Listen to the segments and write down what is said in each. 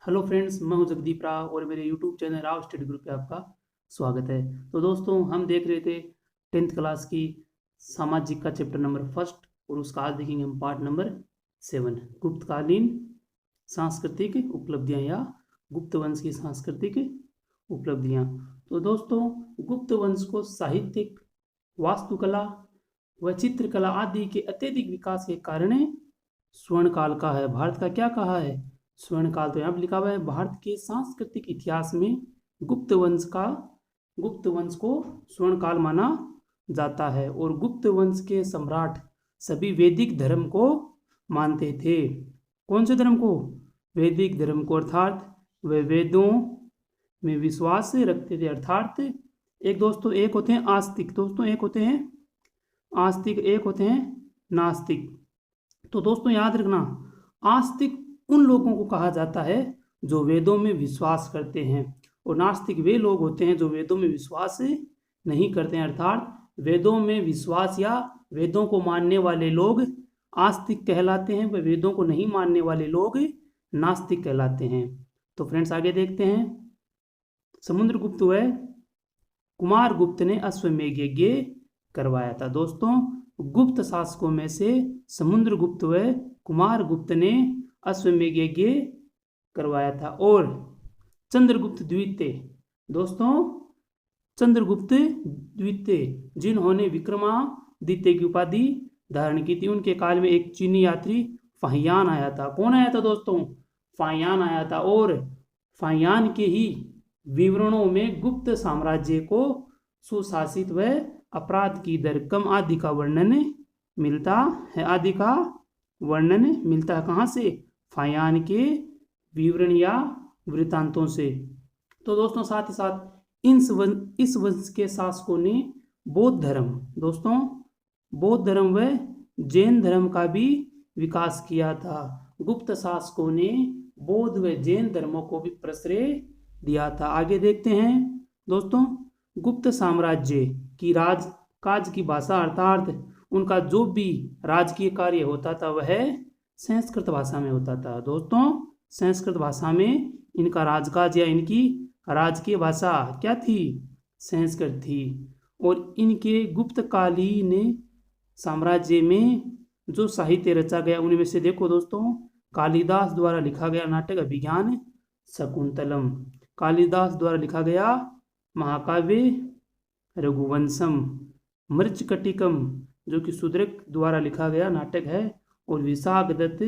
Hello friends, मैं हूं जगदीप राव और मेरे YouTube channel Rao study group पे आपका स्वागत है। तो दोस्तों, हम देख रहे थे 10th क्लास की सामाजिक का चैप्टर नंबर फर्स्ट और उसका आज देखेंगे हम पार्ट नंबर 7, गुप्तकालीन सांस्कृतिक उपलब्धियां या गुप्त वंश की सांस्कृतिक उपलब्धियां। तो दोस्तों, गुप्त वंश को साहित्यिक, वास्तुकला व चित्रकला आदि के अत्यधिक विकास के कारण स्वर्ण काल का है। भारत का क्या कहा है? स्वर्ण काल। तो यहाँ पर लिखा हुआ है भारत के सांस्कृतिक इतिहास में गुप्त वंश को स्वर्ण काल माना जाता है। और गुप्त वंश के सम्राट सभी वैदिक धर्म को मानते थे। कौन से धर्म को? वैदिक धर्म को, अर्थात वे वेदों में विश्वास रखते थे। अर्थात एक होते हैं आस्तिक, दोस्तों एक होते हैं आस्तिक, एक होते हैं नास्तिक। तो दोस्तों याद रखना, आस्तिक उन लोगों को कहा जाता है जो वेदों में विश्वास करते हैं, और नास्तिक वे लोग होते हैं जो वेदों में विश्वास नहीं करते हैं। अर्थात वेदों में विश्वास या वेदों को मानने वाले लोग आस्तिक कहलाते हैं, व वेदों को नहीं मानने वाले लोग नास्तिक कहलाते हैं। तो फ्रेंड्स आगे देखते हैं। समुद्रगुप्त व कुमार गुप्त ने अश्वमेध यज्ञ करवाया था। दोस्तों, गुप्त शासकों में से समुद्रगुप्त व कुमार गुप्त ने अश्वमेध यज्ञ करवाया था। और चंद्रगुप्त द्वितीय, दोस्तों चंद्रगुप्त द्वितीय जिन्होंने विक्रमादित्य की उपाधि धारण की थी, उनके काल में एक चीनी यात्री फाहियान आया था। कौन आया था दोस्तों? फाहियान आया था। और फाहियान के ही विवरणों में गुप्त साम्राज्य को सुशासित व अपराध की दर कम आदि का वर्णन मिलता है। आदि का वर्णन मिलता है कहाँ से? फाहियान के विवरण या वृत्तांतों से। तो दोस्तों साथ ही साथ इस वंश के शासकों ने बौद्ध धर्म, दोस्तों बौद्ध धर्म व जैन धर्म का भी विकास किया था। गुप्त शासकों ने बौद्ध व जैन धर्मों को भी प्रश्रय दिया था। आगे देखते हैं दोस्तों। गुप्त साम्राज्य की राजकाज की भाषा, अर्थात उनका जो भी राजकीय कार्य होता था वह संस्कृत भाषा में होता था। दोस्तों संस्कृत भाषा में इनका राजकाज या इनकी राजकीय भाषा क्या थी? संस्कृत थी। और इनके गुप्तकालीन साम्राज्य में जो साहित्य रचा गया उनमें से देखो दोस्तों, कालिदास द्वारा लिखा गया नाटक अभिज्ञान शकुंतलम, कालिदास द्वारा लिखा गया महाकाव्य रघुवंशम, मृच्छकटिकम जो कि शूद्रक द्वारा लिखा गया नाटक है, और विशाखदत्त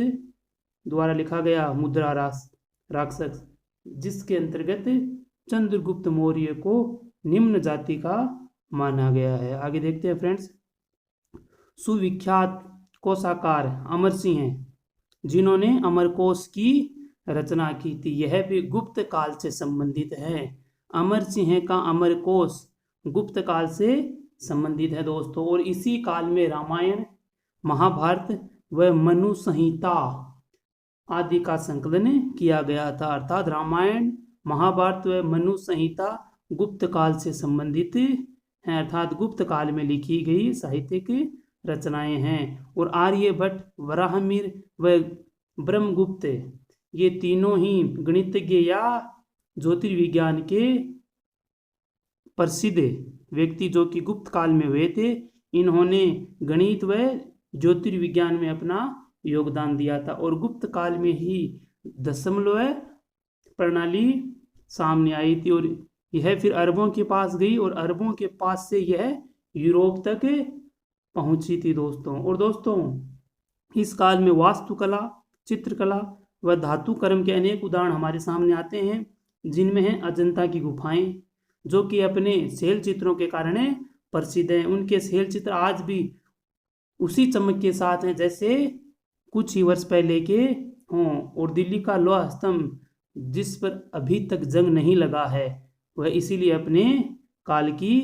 द्वारा लिखा गया मुद्रा राक्षस, जिसके अंतर्गत चंद्रगुप्त मौर्य को निम्न जाति का माना गया है। आगे देखते हैं फ्रेंड्स। सुविख्यात कोशाकार अमर सिंह हैं, जिन्होंने अमरकोश की रचना की थी। यह भी गुप्त काल से संबंधित है। अमर सिंह का अमरकोश गुप्त काल से संबंधित है दोस्तों। और इसी काल में रामायण, महाभारत व मनु संहिता आदि का संकलन किया गया था। अर्थात रामायण, महाभारत व मनु संहिता गुप्त काल से संबंधित हैं, अर्थात गुप्त काल में लिखी गई साहित्यिक रचनाएं हैं। और आर्यभट्ट, वराहमिहिर व ब्रह्मगुप्त ये तीनों ही गणितज्ञ या ज्योतिर्विज्ञान के प्रसिद्ध व्यक्ति जो कि गुप्त काल में हुए थे, इन्होंने गणित व ज्योतिर्विज्ञान में अपना योगदान दिया था। और गुप्त काल में ही दशमलव प्रणाली सामने आई थी, और यह फिर अरबों के पास गई, और अरबों के पास से यह यूरोप तक पहुंची थी दोस्तों। और दोस्तों इस काल में वास्तुकला, चित्रकला व धातु कर्म के अनेक उदाहरण हमारे सामने आते हैं, जिनमें है अजंता की गुफाएं जो कि अपने शैल चित्रों के कारण प्रसिद्ध हैं। उनके शैल चित्र आज भी उसी चमक के साथ हैं जैसे कुछ ही वर्ष पहले के हों। और दिल्ली का लोहा स्तंभ जिस पर अभी तक जंग नहीं लगा है, वह इसीलिए अपने काल की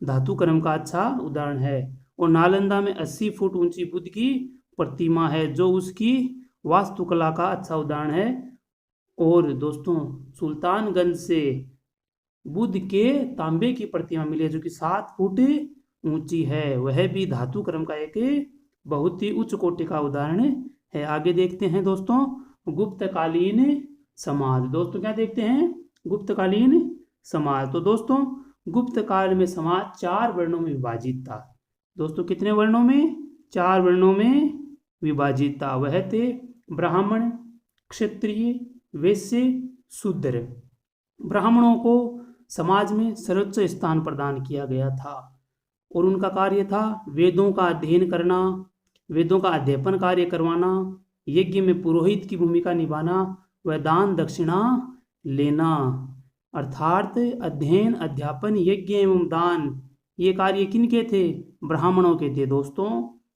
धातु कर्म का अच्छा उदाहरण है। और नालंदा में 80 फुट ऊंची बुद्ध की प्रतिमा है जो उसकी वास्तुकला का अच्छा उदाहरण है। और दोस्तों सुल्तानगंज से बुद्ध के तांबे की प्रतिमा मिली है जो कि 7 फुट ऊंची है, वह भी धातु कर्म का एक बहुत ही उच्च कोटि का उदाहरण है। आगे देखते हैं दोस्तों। गुप्तकालीन समाज। दोस्तों क्या देखते हैं, गुप्तकालीन समाज। तो दोस्तों गुप्त काल में समाज 4 वर्णों में विभाजित था। दोस्तों कितने वर्णों में, 4 वर्णों में विभाजित था। वह थे ब्राह्मण, क्षत्रिय, वैश्य, शूद्र। ब्राह्मणों को समाज में सर्वोच्च स्थान प्रदान किया गया था और उनका कार्य था वेदों का अध्ययन करना, वेदों का अध्यापन कार्य करवाना, यज्ञ में पुरोहित की भूमिका निभाना व दान दक्षिणा लेना। अर्थात अध्ययन, अध्यापन, यज्ञ एवं दान ये कार्य किनके थे, ब्राह्मणों के थे दोस्तों।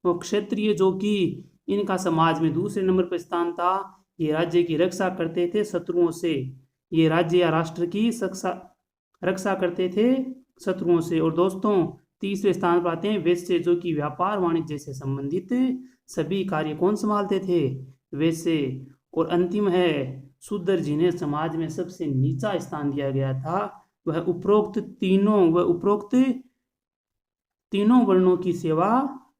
और क्षत्रिय जो कि इनका समाज में दूसरे नंबर पर स्थान था, ये राज्य की रक्षा करते थे शत्रुओं से, ये राज्य या राष्ट्र की रक्षा करते थे शत्रुओं से। और दोस्तों तीसरे स्थान पर आते हैं वैश्य, जो कि व्यापार वाणिज्य से संबंधित सभी कार्य कौन संभालते थे, वैश्य। और अंतिम है शूद्र, जिन्हें समाज में सबसे नीचा स्थान दिया गया था। वह उपरोक्त तीनों वर्णों की सेवा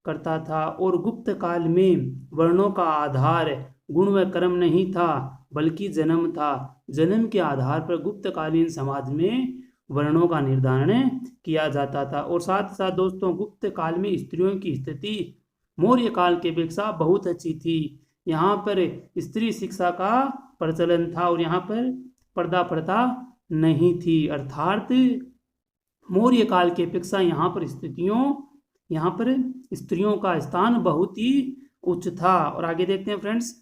करता था। और गुप्त काल में वर्णों का आधार गुण व कर्म नहीं था बल्कि जन्म था। जन्म के आधार पर गुप्तकालीन समाज में वर्णों का निर्धारण किया जाता था। और साथ साथ दोस्तों गुप्त काल में स्त्रियों की स्थिति मौर्य काल की अपेक्षा बहुत अच्छी थी। यहाँ पर स्त्री शिक्षा का प्रचलन था और यहाँ पर पर्दा प्रथा नहीं थी। अर्थात मौर्य काल की अपेक्षा यहाँ पर स्त्रियों का स्थान बहुत ही उच्च था। और आगे देखते हैं फ्रेंड्स,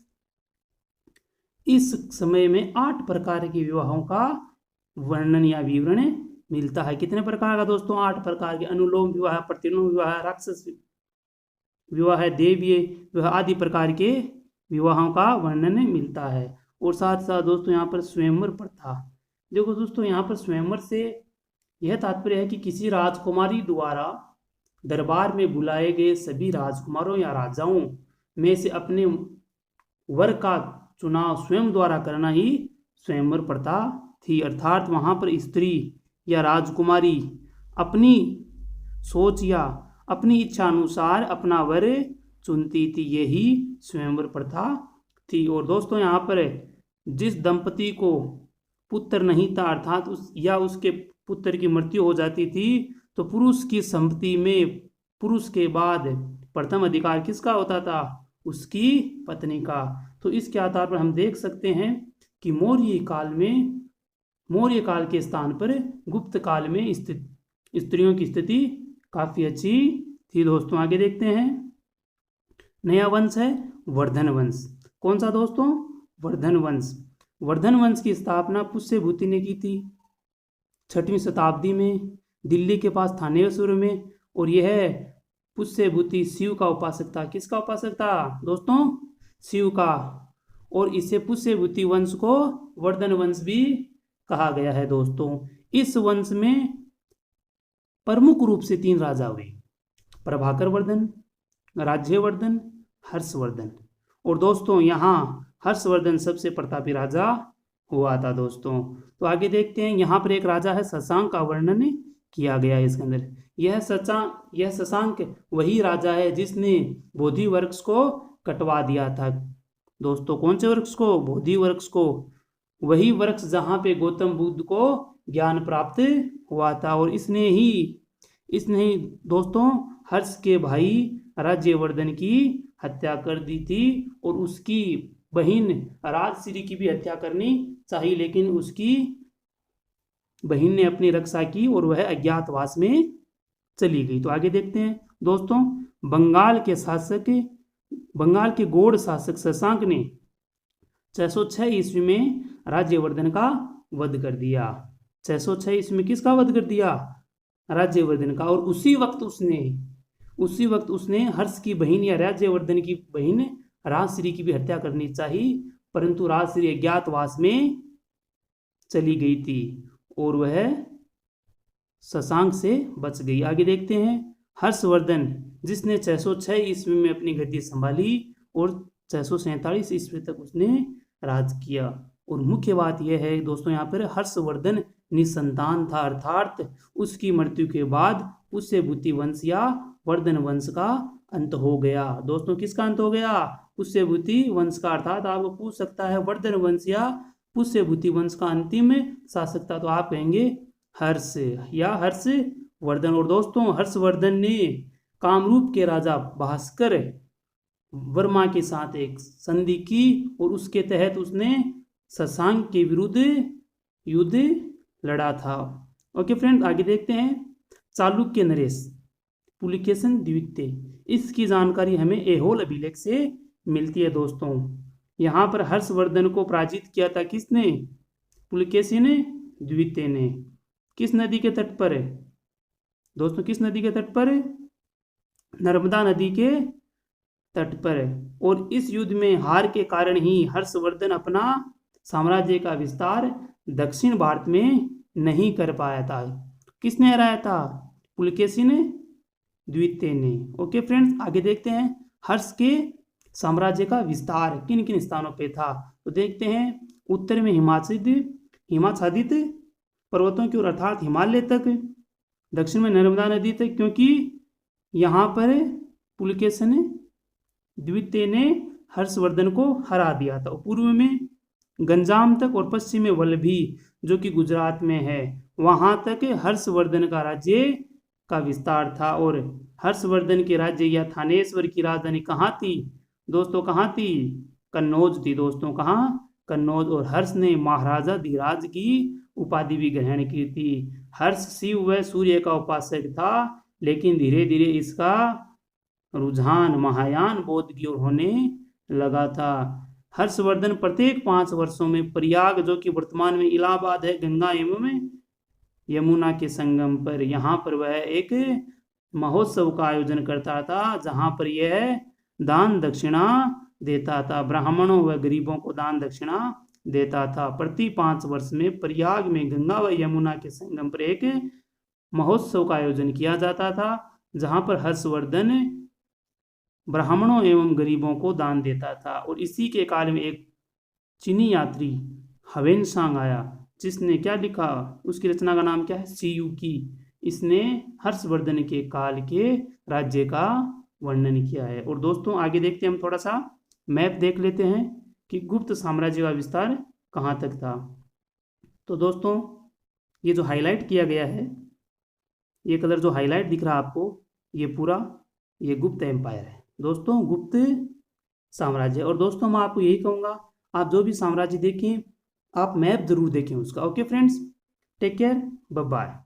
इस समय में 8 प्रकार के विवाहों का वर्णन या विवरण मिलता है। कितने प्रकार का दोस्तों, 8 प्रकार के। अनुलोम विवाह, प्रतिलोम विवाह, राक्षस विवाह, देवीय विवाह आदि प्रकार के विवाहों का वर्णन मिलता है। और साथ साथ दोस्तों यहाँ पर स्वयंवर प्रथा। देखो दोस्तों यहाँ पर स्वयंवर से यह तात्पर्य है कि किसी राजकुमारी द्वारा दरबार में बुलाए गए सभी राजकुमारों या राजाओं में से अपने वर का चुनाव स्वयं द्वारा करना ही स्वयंवर प्रथा थी। अर्थात वहां पर स्त्री या राजकुमारी अपनी सोच या अपनी इच्छा अनुसार अपना वर चुनती थी, यही स्वयंवर प्रथा थी। और दोस्तों यहाँ पर जिस दंपति को पुत्र नहीं था, अर्थात उसके पुत्र की मृत्यु हो जाती थी, तो पुरुष की संपत्ति में पुरुष के बाद प्रथम अधिकार किसका होता था, उसकी पत्नी का। तो इसके आधार पर हम देख सकते हैं कि मौर्य काल के स्थान पर गुप्त काल में स्थित स्त्रियों की स्थिति काफी अच्छी थी। दोस्तों आगे देखते हैं, नया वंश है वर्धन वंश। कौन सा दोस्तों, वर्धन वंश। वर्धन वंश की स्थापना पुष्यभूति ने की थी 6वीं शताब्दी में दिल्ली के पास थानेश्वर में। और यह पुष्यभूति शिव का उपासक था। किसका उपासक था दोस्तों, शिव का। और इसे पुष्यभूति वंश को वर्धन वंश भी कहा गया है। दोस्तों इस वंश में प्रमुख रूप से 3 राजा हुए, प्रभाकर वर्धन, राज्यवर्धन, हर्षवर्धन। और दोस्तों यहाँ हर्षवर्धन सबसे प्रतापी राजा हुआ था। दोस्तों तो आगे देखते हैं, यहाँ पर एक राजा है शशांक का वर्णन किया गया है इसके अंदर। यह शशांक वही राजा है जिसने बोधि वृक्ष को कटवा दिया था। दोस्तों कौन से वृक्ष को, बोधि वृक्ष को। वही वृक्ष जहाँ पे गौतम बुद्ध को ज्ञान प्राप्त हुआ था। और इसने ही दोस्तों हर्ष के भाई राज्यवर्धन की हत्या कर दी थी। और उसकी बहन राजश्री की भी हत्या करनी चाहिए, लेकिन उसकी बहन ने अपनी रक्षा की और वह अज्ञातवास में चली गई। तो आगे देखते हैं दोस्तों, बंगाल के गौड़ शासक शशांक ने 606 ईस्वी में राज्यवर्धन का वध कर दिया। 606 ईस्वी में किसका वध कर दिया, राज्यवर्धन का। और उसी वक्त उसने हर्ष की बहन या राज्यवर्धन की बहन राजश्री की भी हत्या करनी चाहिए, परंतु राजश्री अज्ञातवास में चली गई थी और वह शशांक से बच गई। आगे देखते हैं, हर्षवर्धन जिसने 606 ईस्वी में अपनी गद्दी संभाली और 647 ईस्वी तक उसने राज किया। और मुख्य बात यह है दोस्तों, यहाँ पर हर्षवर्धन निसंतान था, अर्थात उसकी मृत्यु के बाद पुष्यभूति वंश या वर्धन वंश का अंत हो गया। दोस्तों किसका अंत हो गया, पुष्यभूति वंश का। अर्थात आपको पूछ सकता है वर्धन वंश या पुष्यभूति वंश का अंतिम शासक था, तो आप कहेंगे हर्ष या हर्षवर्धन। और दोस्तों हर्षवर्धन ने कामरूप के राजा भास्कर वर्मा के साथ एक संधि की और उसके तहत उसने शशांक के विरुद्ध युद्ध लड़ा था। ओके फ्रेंड्स, आगे देखते हैं। चालुक्य नरेश पुलिकेशन द्वितीय, इसकी जानकारी हमें ऐहोल अभिलेख से मिलती है। दोस्तों यहाँ पर हर्षवर्धन को पराजित किया था किसने? पुलिकेशिन द्वितीय ने। किस नदी के तट पर? दोस्तों किस नदी के तट पर? नर्मदा नदी के तट पर। और इस युद्ध में हार के कारण ही हर्षवर्धन अपना साम्राज्य का विस्तार दक्षिण भारत में नहीं कर पाया था। किसने हराया था? पुलकेशिन द्वितीय ने। ओके फ्रेंड्स, आगे देखते हैं। हर्ष के साम्राज्य का विस्तार किन किन स्थानों पे था, तो देखते हैं। उत्तर में हिमाच्छादित पर्वतों की ओर अर्थात हिमालय तक, दक्षिण में नर्मदा नदी तक, क्योंकि यहाँ पर पुलकेशिन द्वितीय ने हर्षवर्धन को हरा दिया था। पूर्व में गंजाम तक और पश्चिम में वल्लभी जो कि गुजरात में है, वहां तक हर्षवर्धन का राज्य का विस्तार था। और हर्षवर्धन के राज्य या थानेश्वर की राजधानी कहाँ थी दोस्तों? कहाँ थी? कन्नौज थी दोस्तों। कहाँ? कन्नौज। और हर्ष ने महाराजा धीराज की उपाधि भी ग्रहण की थी। हर्ष शिव व सूर्य का उपासक था, लेकिन धीरे धीरे इसका रुझान महायान बौद्ध की ओर होने लगा था। हर्षवर्धन प्रत्येक 5 वर्षों में प्रयाग, जो कि वर्तमान में इलाहाबाद है, गंगा एवं यमुना के संगम पर, यहाँ पर वह एक महोत्सव का आयोजन करता था, जहाँ पर यह दान दक्षिणा देता था। ब्राह्मणों व गरीबों को दान दक्षिणा देता था। प्रति 5 वर्ष में प्रयाग में गंगा व यमुना के संगम पर एक महोत्सव का आयोजन किया जाता था, जहाँ पर हर्षवर्धन ब्राह्मणों एवं गरीबों को दान देता था। और इसी के काल में एक चीनी यात्री ह्वेनसांग आया, जिसने क्या लिखा? उसकी रचना का नाम क्या है? सियुकी। इसने हर्षवर्धन के काल के राज्य का वर्णन किया है। और दोस्तों आगे देखते हैं, हम थोड़ा सा मैप देख लेते हैं कि गुप्त साम्राज्य का विस्तार कहाँ तक था। तो दोस्तों ये जो हाईलाइट किया गया है, ये कलर जो हाईलाइट दिख रहा है आपको, ये पूरा ये गुप्त एम्पायर है दोस्तों, गुप्त साम्राज्य। और दोस्तों मैं आपको यही कहूँगा, आप जो भी साम्राज्य देखें, आप मैप जरूर देखें उसका। Okay friends, take care, bye bye.